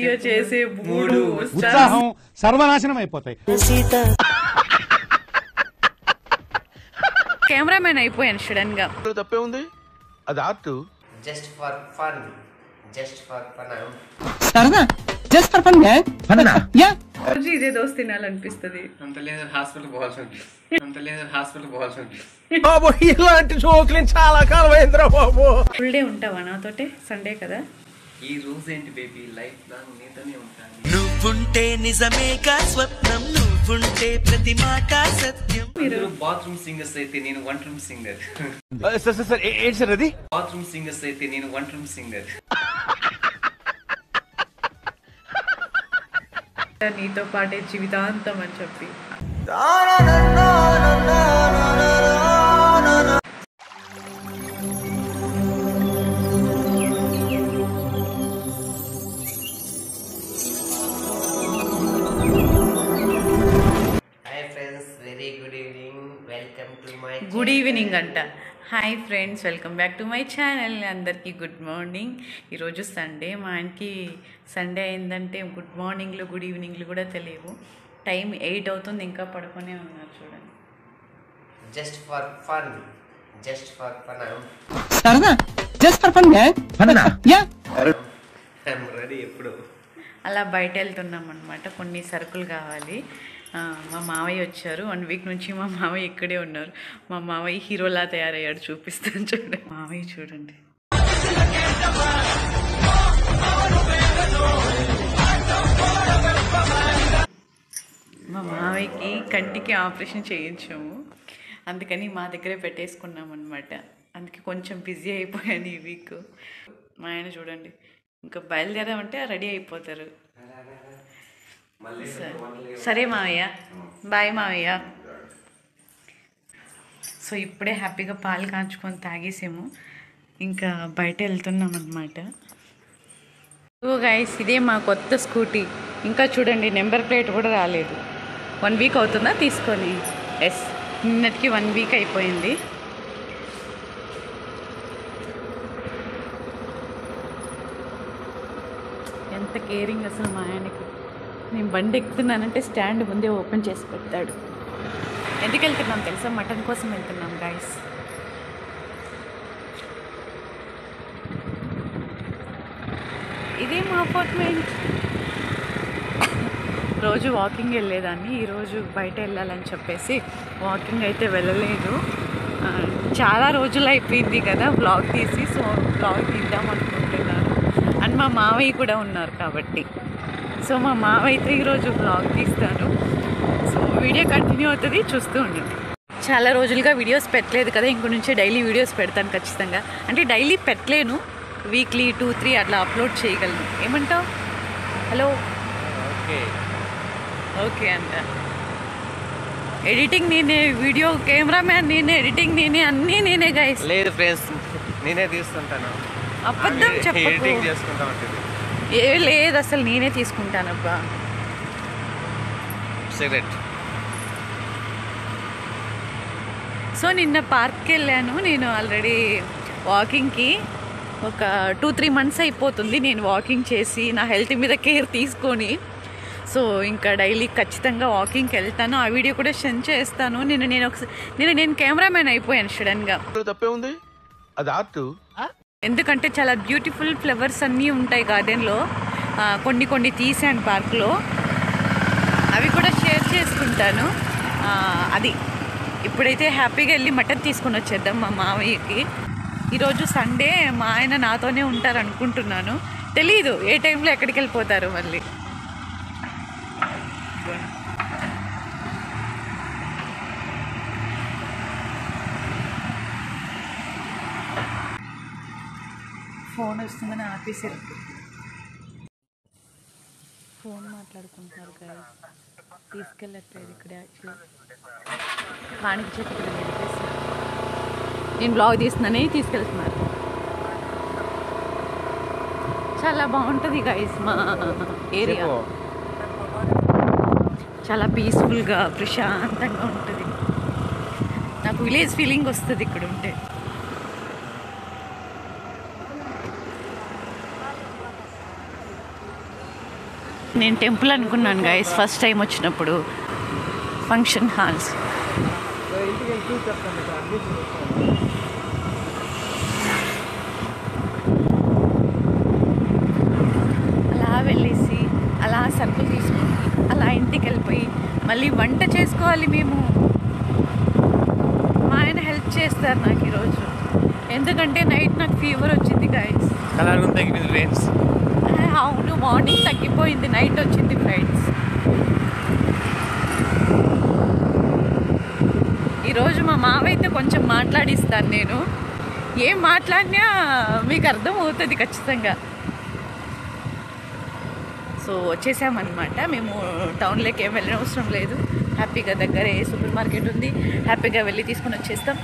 Video చేసే మూడు ఉత్సాహం సర్వనాశనం అయిపోతాయి. కెమెరామెన్ అయిపోయాను సడన్ గా. తప్పే ఉంది, అది art. Just for fun, just for fun. సరదా జస్ట్ ఫర్ ఫన్ యా. రోజు ఇదే దోస్ తినాలనిపిస్తుంది. అంత లేదు హాస్పిటల్ పోవాల్సింది, అంత లేదు హాస్పిటల్ పోవాల్సింది. బాబు ఇలాంటి జోకులు చాలా కాలం అయిందిరా బాబు. ఫుల్ డే ఉంటావా నాతోటే? సండే కదా. ఈ రోజు ఏంటి బేబీ, లైఫ్ లాంగ్ నీతోనే ఉంటాను. నువ్వుంటే నిజమేగా స్వప్నం, నువ్వుంటే ప్రతి మాట సత్యం. మీరు బాత్రూమ్ సింగర్స్ అయితే నేను వన్ రూమ్ సింగర్. సార్ ఏంటి సార్ అది? బాత్రూమ్ సింగర్స్ అయితే నేను వన్ రూమ్ సింగర్. నీతో పాటే జీవితాంతం అని చెప్పి. గుడ్ ఈవినింగ్ అంట. Hi friends, welcome back to my channel. అందరికీ గుడ్ మార్నింగ్. ఈరోజు సండే. మా ఆయనకి సండే అయిందంటే గుడ్ మార్నింగ్లు గుడ్ ఈవినింగ్లు కూడా తెలియవు. టైం 8 అవుతుంది, ఇంకా పడుకునే ఉన్నారు చూడండి. Just for fun, just for fun. సరదా just for fun yeah. I'm ready. ఎప్పుడు అలా బయట వెళ్తున్నాం అనమాట. కొన్ని సరుకులు కావాలి. మా మావయ్య వచ్చారు. 1 వీక్ నుంచి మా మావయ్య ఇక్కడే ఉన్నారు. మా మావయ్య హీరోలా తయారయ్యాడు, చూపిస్తాను చూడండి. మావయ్య చూడండి. మా మావయ్యకి కంటికి ఆపరేషన్ చేయించాము, అందుకని మా దగ్గరే పెట్టేసుకున్నాం అనమాట. అందుకే కొంచెం బిజీ అయిపోయాను ఈ వీక్. మా ఆయన చూడండి, ఇంకా బయలుదేరామంటే రెడీ అయిపోతారు. సరే మావయ్య, బాయ్ మావయ్య. సో ఇప్పుడే హ్యాపీగా పాలు కాంచుకొని తాగేసాము, ఇంకా బయట వెళ్తున్నాం అనమాట. ఓ గైస్, ఇదే మా కొత్త స్కూటీ. ఇంకా చూడండి, నెంబర్ ప్లేట్ కూడా రాలేదు. 1 వీక్ అవుతుందా తీసుకొని? ఎస్, నిన్నటికి 1 వీక్ అయిపోయింది. ఎంత కేరింగ్ అసలు మా ఆయనకి. నేను బండి ఎక్కుతున్నానంటే స్టాండ్ ముందే ఓపెన్ చేసి పెడతాడు. ఎందుకు వెళ్తున్నాం తెలుసా? మటన్ కోసం వెళ్తున్నాం గైస్. ఇదే మా అపార్ట్మెంట్. రోజు వాకింగ్ వెళ్ళేదాన్ని, ఈరోజు బయట వెళ్ళాలని చెప్పేసి వాకింగ్ అయితే వెళ్ళలేదు. చాలా రోజులు అయిపోయింది కదా వ్లాగ్ తీసి. సో వ్లాగ్ తీద్దాం అనుకుంటున్నాను. అండ్ మా మావయ్య కూడా ఉన్నారు కాబట్టి. సో మా మావయ్యతో ఈరోజు వ్లాగ్ తీస్తాను. సో వీడియో కంటిన్యూ అవుతుంది, చూస్తూ ఉండండి. చాలా రోజులుగా వీడియోస్ పెట్టలేదు కదా, ఇంక నుంచి డైలీ వీడియోస్ పెడతాను ఖచ్చితంగా. అంటే డైలీ పెట్టలేను, వీక్లీ 2-3 అట్లా అప్లోడ్ చేయగలను. ఏమంటావు? హలో, ఓకే అంట. ఎడిటింగ్ నేనే, వీడియో కెమెరామ్యాన్ నేనే, ఎడిటింగ్ నేనే, అన్నీ నేనే గైస్. లేదు ఫ్రెండ్స్, నేనే తీస్తుంటాను. అబద్ధం చెప్పకు. చేసుకుంటా ఉంటుంది. ఏ లేదు, అసలు నేనే తీసుకుంటానబ్బా. సిగరెట్. సో నిన్న పార్క్కి వెళ్ళాను నేను. ఆల్రెడీ వాకింగ్కి ఒక 2-3 months అయిపోతుంది నేను వాకింగ్ చేసి, నా హెల్త్ మీద కేర్ తీసుకొని. సో ఇంకా డైలీ ఖచ్చితంగా వాకింగ్కి వెళ్తాను. ఆ వీడియో కూడా సెండ్ చేస్తాను. నేను కెమెరామెన్ అయిపోయాను సడన్గా. తప్పే ఉంది, అది ఆర్ట్. ఎందుకంటే చాలా బ్యూటిఫుల్ ఫ్లవర్స్ అన్నీ ఉంటాయి గార్డెన్లో. కొన్ని తీసాను పార్క్లో, అవి కూడా షేర్ చేసుకుంటాను. అది ఇప్పుడైతే హ్యాపీగా వెళ్ళి మటన్ తీసుకొని వచ్చేద్దాం మా మావయ్యకి. ఈరోజు సండే, మా ఆయన నాతోనే ఉంటారు అనుకుంటున్నాను. తెలీదు ఏ టైంలో ఎక్కడికి వెళ్ళిపోతారు మళ్ళీ. ఫోన్ వస్తుందని ఆఫీసర్ ఫోన్ మాట్లాడుకుంటున్నారు కదా, తీసుకెళ్ళట్లేదు. ఇక్కడ యాక్చువల్లీ వానికి చెప్పి నేను బ్లాగ్ తీస్తున్నానే తీసుకెళ్తున్నారు. చాలా బాగుంటుంది గైస్ మా ఏరియా. చాలా పీస్ఫుల్గా ప్రశాంతంగా ఉంటుంది. నాకు విలేజ్ ఫీలింగ్ వస్తుంది ఇక్కడ ఉంటే. నేను టెంపుల్ అనుకున్నాను గైస్ ఫస్ట్ టైం వచ్చినప్పుడు. Function halls. అలా వెళ్ళేసి అలా సరుకులు తీసుకుని అలా ఇంటికి వెళ్ళిపోయి మళ్ళీ వంట చేసుకోవాలి మేము. మా ఆయన హెల్ప్ చేస్తారు నాకు ఈరోజు, ఎందుకంటే నైట్ నాకు ఫీవర్ వచ్చింది గైస్. అవును, మార్నింగ్ తగ్గిపోయింది, నైట్ వచ్చింది ఫ్రెండ్స్. ఈరోజు మా మావైతే కొంచెం మాట్లాడిస్తాను నేను. ఏం మాట్లాడినా మీకు అర్థం అవుతుంది ఖచ్చితంగా. సో వచ్చేసామన్నమాట. మేము టౌన్లోకి ఏం వెళ్ళిన అవసరం లేదు, హ్యాపీగా దగ్గరే సూపర్ మార్కెట్ ఉంది, హ్యాపీగా వెళ్ళి తీసుకొని వచ్చేస్తాం.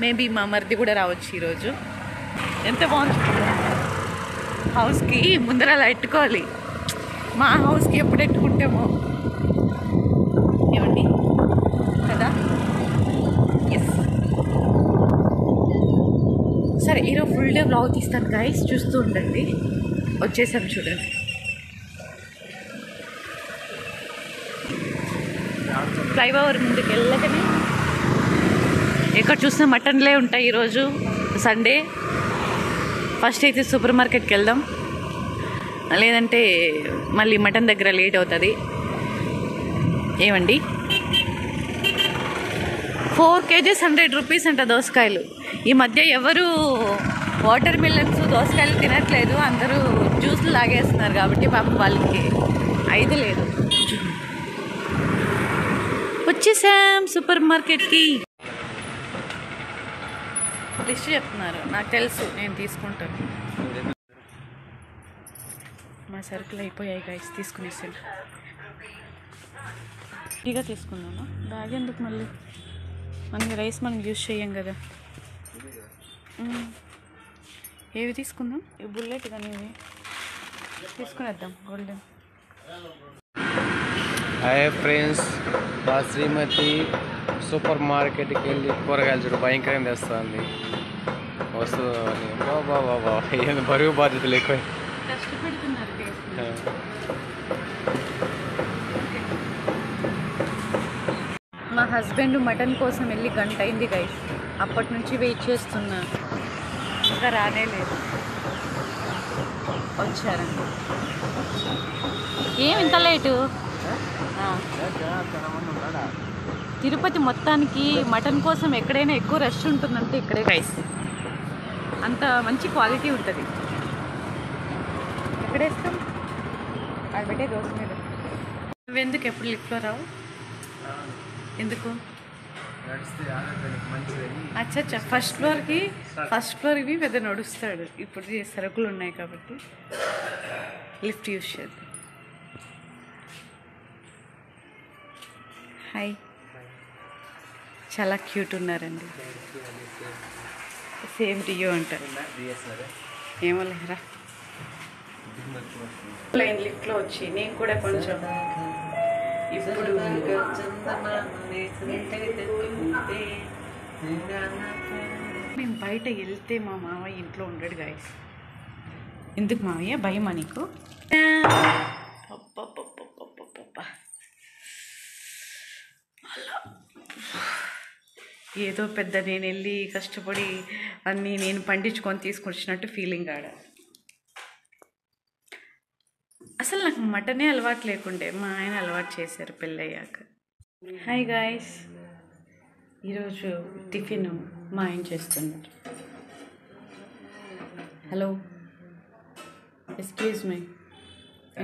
మేబీ మా మరిది కూడా రావచ్చు ఈరోజు. ఎంత బాగుంది హౌస్కి ముందర అలా ఎట్టుకోవాలి. మా హౌస్కి ఎప్పుడు ఎట్టుకుంటామో ఏమండి కదా. ఎస్ సరే, ఈరోజు ఫుల్ డే వ్లాగ్ తీస్తాను గైస్, చూస్తూ ఉండండి. వచ్చేసాం చూడండి. ఫ్లైఓవర్ ముందుకు వెళ్ళగానే ఎక్కడ చూసినా మటన్లే ఉంటాయి. ఈరోజు సండే. ఫస్ట్ అయితే సూపర్ మార్కెట్కి వెళ్దాం, లేదంటే మళ్ళీ మటన్ దగ్గర లేట్ అవుతుంది. ఏమండి 4 kgs 100 రూపీస్ అంట దోసకాయలు. ఈ మధ్య ఎవరు వాటర్ మిలన్స్ దోసకాయలు తినట్లేదు, అందరూ జ్యూస్లు లాగేస్తున్నారు కాబట్టి పాపం వాళ్ళకి ఐదు లేదు. వచ్చేసాం సూపర్ మార్కెట్కి. లిస్ట్ చెప్తున్నారు, నాకు తెలుసు, నేను తీసుకుంటాను. మా సరుకులు అయిపోయాయి గైస్, తీసుకునేసాను. ఫ్రీగా తీసుకున్నాను. బ్యాగ్ ఎందుకు మళ్ళీ, మనకి రైస్ మనం యూజ్ చేయం కదా. ఏవి తీసుకుందాం? ఈ బుల్లెట్ కానీ ఇవి తీసుకునేద్దాం. గోల్డెన్. హాయ్ ఫ్రెండ్స్, మా శ్రీమతి సూపర్ మార్కెట్కి వెళ్ళి కూరగాయలు చూడు భయంకరంగా తెస్తుంది. వస్తుంది బాబా ఏంది బరువు బాధ్యతలు ఎక్కువ. కష్టపడుతున్నారు. మా హస్బెండ్ మటన్ కోసం వెళ్ళి గంట అయింది గైస్, అప్పటి నుంచి వెయిట్ చేస్తున్నా, ఇంకా రానే లేదు. వచ్చారండి. ఏం ఇంత లేటు? తిరుపతి మొత్తానికి మటన్ కోసం ఎక్కడైనా ఎక్కువ రష్ ఉంటుందంటే ఇక్కడే గైస్. అంత మంచి క్వాలిటీ ఉంటుంది. ఎక్కడేస్తాం? అది పెట్టే దోశ మీద. నువ్వెందుకు ఎప్పుడు లిఫ్ట్లో రావు? ఎందుకు? అచ్చా, ఫస్ట్ ఫ్లోర్కి పెద్ద నడుస్తాడు. ఇప్పుడు సరుకులు ఉన్నాయి కాబట్టి లిఫ్ట్ యూజ్ చేద్దాం. హాయ్, చాలా క్యూట్ ఉన్నారండి. సేమ్ రియో అంటారు. ఏమో లేరా లైన్ లిఫ్ట్లో వచ్చి నేను కూడా కొంచెం ఇప్పుడు మేము బయట వెళ్తే మా మామయ్య ఇంట్లో ఉండడు గాయస్. ఎందుకు మామయ్య, భయమా నీకు? ఏదో పెద్ద నేను వెళ్ళి కష్టపడి అన్నీ నేను పండించుకొని తీసుకొచ్చినట్టు ఫీలింగ్ ఆడ. అసలు నాకు మటనే అలవాటు లేకుండే, మా ఆయన అలవాటు చేశారు పెళ్ళయ్యాక. హాయ్ గాయస్, ఈరోజు టిఫిన్ మా ఆయన చేస్తున్నారు. హలో, ఎక్స్క్యూజ్ మీ,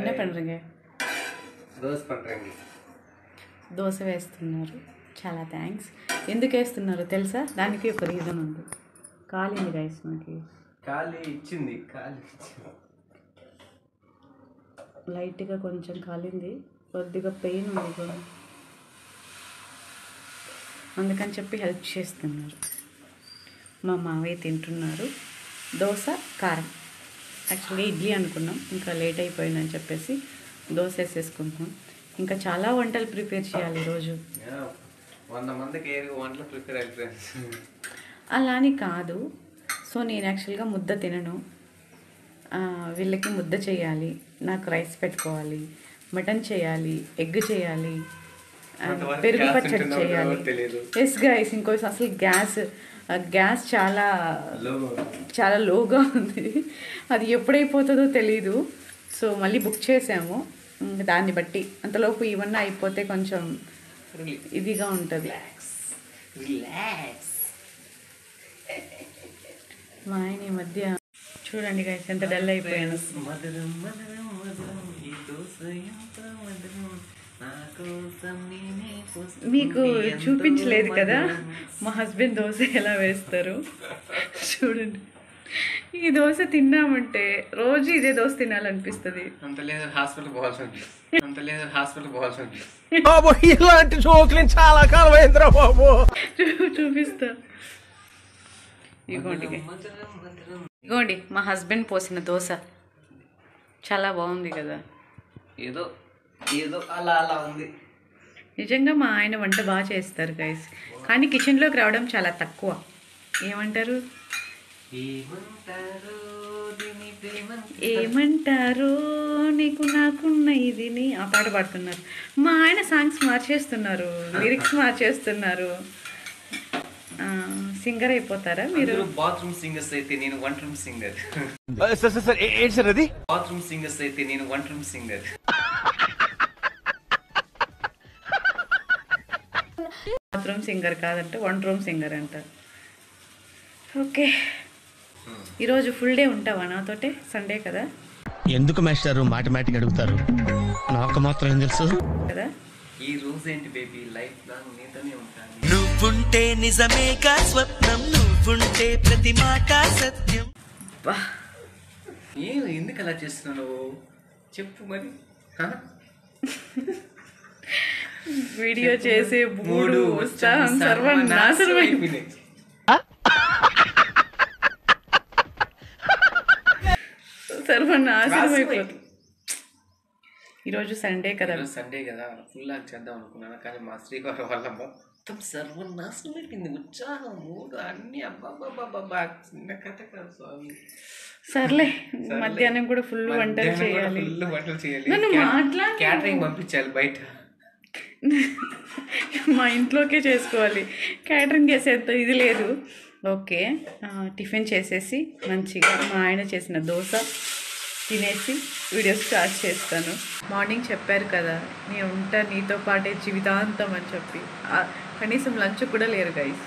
என்ன பண்ணுறீங்க? దోశ వేస్తున్నారు. చాలా థ్యాంక్స్. ఎందుకు వేస్తున్నారు తెలుసా? దానికి ఒక రీజన్ ఉంది. కాలింది గైస్, మనకి లైట్గా కొంచెం కాలింది, కొద్దిగా పెయిన్ ఉంది కూడా, అందుకని చెప్పి హెల్ప్ చేస్తున్నారు. మా మావయ్య తింటున్నారు దోశ కారం. యాక్చువల్గా ఇడ్లీ అనుకున్నాం, ఇంకా లేట్ అయిపోయిందని చెప్పేసి దోశ వేసేసుకుంటున్నాం. ఇంకా చాలా వంటలు ప్రిపేర్ చేయాలి ఈరోజు. 100 మందికి వంటలు ప్రిపేర్ అయిపోయింది. అలా అని కాదు. సో నేను యాక్చువల్గా ముద్ద తినను, వీళ్ళకి ముద్ద చేయాలి, నాకు రైస్ పెట్టుకోవాలి, మటన్ చేయాలి, ఎగ్ చేయాలి, పెరుగు పచ్చడి చేయాలి. ఎస్ గైస్, ఇంకోసం అసలు గ్యాస్ చాలా లోగా ఉంది. అది ఎప్పుడైపోతుందో తెలీదు. సో మళ్ళీ బుక్ చేసాము. దాన్ని బట్టి అంతలోపు ఇవన్నీ అయిపోతే కొంచెం ఇదిగా ఉంటుంది. మా ఆయన ఈ మధ్య చూడండి గైస్ ఎంత డల్ అయిపోయాను. మీకు చూపించలేదు కదా మా హస్బెండ్ దోశ ఎలా వేస్తారు. చూడండి, ఈ దోశ తిన్నామంటే రోజు ఇదే దోశ తినాలనిపిస్తుంది. అంత లేదు హాస్పిటల్ పోవాల్సి ఇలాంటి జోకులు చాలా కాలం అయిందిరా బాబు. చూపిస్తా. ఇగోండి మా హస్బెండ్ పోసిన దోశ చాలా బాగుంది కదా. ఏదో అలా ఉంది. నిజంగా మా ఆయన వంట బాగా చేస్తారు గైస్, కానీ కిచెన్లోకి రావడం చాలా తక్కువ. ఏమంటారు నీకు నాకున్న ఇదిని ఆ పాట పాడుతున్నారు. మా ఆయన సాంగ్స్ మార్చేస్తున్నారు, లిరిక్స్ మార్చేస్తున్నారు. సింగర్ అయిపోతారా మీరు? బాత్రూమ్ సింగర్స్ అయితే నేను one room singer. Bathroom singers అయితే నేను one room singer. Bathroom singer కాదంట, వన్ రూమ్ సింగర్ అంట. ఓకే, ఈరోజు ఫుల్ డే ఉంటావా నాతోటే? సండే కదా. ఎందుకు మాస్టారు మాటమాటిక్ అడుగుతారు? నాకు మాత్రం ఏం తెలుసు కదా. ఈ రోజు ఏంటి బేబీ, లైఫ్ లాంగ్ నీతోనే ఉంటాను. నువ్వుంటే నిజమేగా స్వప్నం, నువ్వుంటే ప్రతి మాట సత్యం. ఎందుకు అలా చేస్తున్నావు చెప్పు మరి. వీడియో చేసే మూడు ఉత్సాహం సర్వనాశనం అయిపోయింది. సర్వనాశనం అయిపోతుంది. ఈరోజు సండే కదా. ఫుల్ ఆగి చేద్దాం అనుకున్నాను, కానీ మా శ్రీవారి వల్ల మొత్తం సర్వనాశనం అయిపోయింది. ఉత్సాహం మూడు అన్ని అబ్బాబ్బాబ్బా చిన్న కథ కాదు స్వామి. సర్లే, మధ్యాహ్నం కూడా ఫుల్ వంటలు చేయాలి. నన్ను క్యాటరింగ్ పంపించాలి బయట. మా ఇంట్లోకే చేసుకోవాలి, క్యాటరింగ్ చేసేంత ఇది లేదు. ఓకే, టిఫిన్ చేసేసి మంచిగా మా ఆయన చేసిన దోశ తినేసి వీడియో స్టార్ట్ చేస్తాను. మార్నింగ్ చెప్పారు కదా నేను ఉంటా నీతో పాటే జీవితాంతం అని చెప్పి, కనీసం లంచ్ కూడా లేరు గైస్.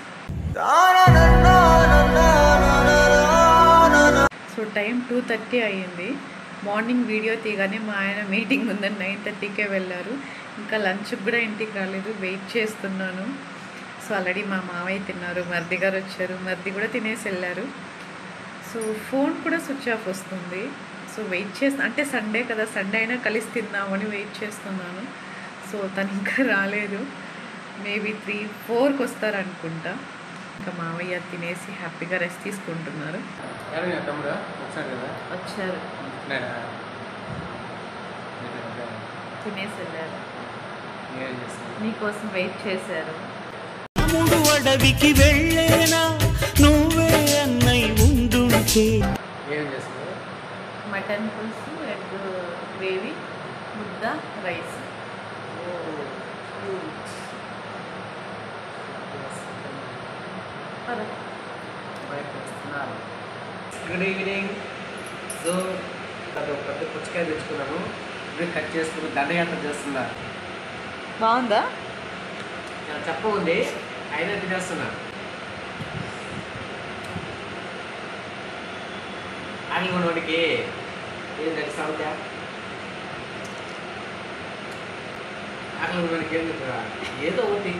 సో టైం 2:30 అయ్యింది. మార్నింగ్ వీడియో తీయగానే మా ఆయన మీటింగ్ ఉందని 9:30కే వెళ్ళారు. ఇంకా లంచ్ కూడా ఇంటికి రాలేదు, వెయిట్ చేస్తున్నాను. సో ఆల్రెడీ మా మామయ్య తిన్నారు, మర్ది గారు వచ్చారు, మర్ది కూడా తినేసి వెళ్ళారు. సో ఫోన్ కూడా స్విచ్ ఆఫ్ వస్తుంది. సో వెయిట్ చేస్తాను, అంటే సండే కదా, సండే అయినా కలిసి తిందామని వెయిట్ చేస్తున్నాను. సో తను ఇంకా రాలేదు, మేబీ 3-4కి వస్తారనుకుంటా. ఇంకా మామయ్య తినేసి హ్యాపీగా రెస్ట్ తీసుకుంటున్నారు. వచ్చారు, తినేసి వెళ్ళారు, నీకోసం వెయిట్ చేశారు. అడవికి వెళ్ళేనా నువ్వే అన్నై ఉండుంటే. మటన్ పులుసు, ఎగ్ గ్రేవీ, ముద్ద, రైస్. Good evening. సో అది ఒక పెద్ద పుచ్చకాయ తెచ్చుకున్నాను, ఇప్పుడు కట్ చేసుకుని దండయాత్ర చేస్తున్నా. బాగుందా? చెప్పఉంది అయినా తినేస్తున్నా. అని కొనోడికి ఏం తెలుసు అవుతా, అక్కడ ఉన్నోడికి ఏం చెప్తా, ఏదో ఒకటి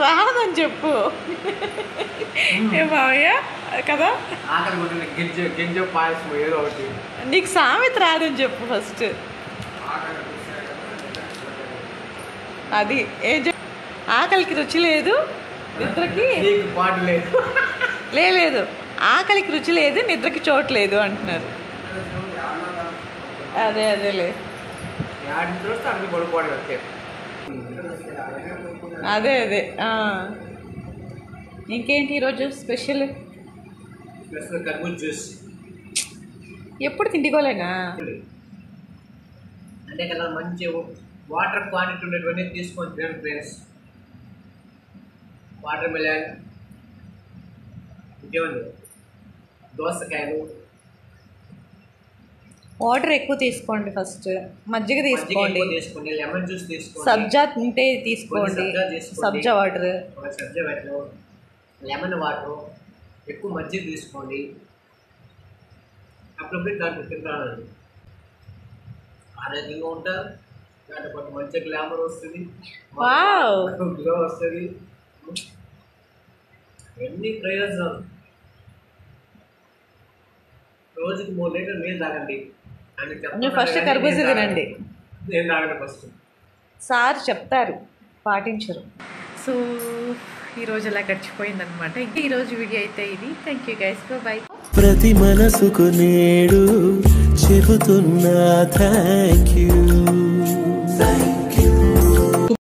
రాదని చెప్పు. ఏ మావయ్య కదా, ఆకలి కొట్టి గింజ పాయసం ఏదో ఒకటి. నీకు సామెత రాదని చెప్పు ఫస్ట్. అది ఏం ఆకలికి రుచి లేదు, నిద్రకి పాటు లేదు. లేదు, ఆకలికి రుచి లేదు, నిద్రకి చోటు లేదు అంటున్నారు. అదేలే, అదే ఇంకేంటి ఈరోజు స్పెషల్? కర్బూజా జ్యూస్. ఎప్పుడు తిండికోలేనా? అంటే కదా మంచి వాటర్ క్వాంటిటీ ఉండేటువంటి తీసుకొని తినండి ఫ్రెండ్స్. వాటర్ మిలన్, ఇంకేముంది, దోసకాయలు. వాటర్ ఎక్కువ తీసుకోండి, ఫస్ట్ మజ్జిగ తీసుకోండి, లెమన్ జ్యూస్ తీసుకోండి, సబ్జా ఉంటే తీసుకోండి, సబ్జా వాటర్, లెమన్ వాటర్, ఎక్కువ మజ్జిగ తీసుకోండి. అప్పుడప్పుడు దాంట్లో తింటానండి, ఆరోగ్యంగా ఉంటారు. దాంట్లో పాటు మంచి గ్లామర్ వస్తుంది, గ్లో వస్తుంది, ఎన్ని ప్రయోజనాలు. రోజుకి 3 లీటర్లు నీళ్ళు తాగండి. ఫస్ట్ కర్బూజా తినండి. నేను తాగండి ఫస్ట్. సార్ చెప్తారు, పాటించరు. సో ఈరోజు అలా గడిచిపోయిందనమాట. ఈరోజు వీడియో అయితే ఇది. Thank you guys, by. ప్రతి మనసుకు నేడు చెబుతున్నా థ్యాంక్ యూ.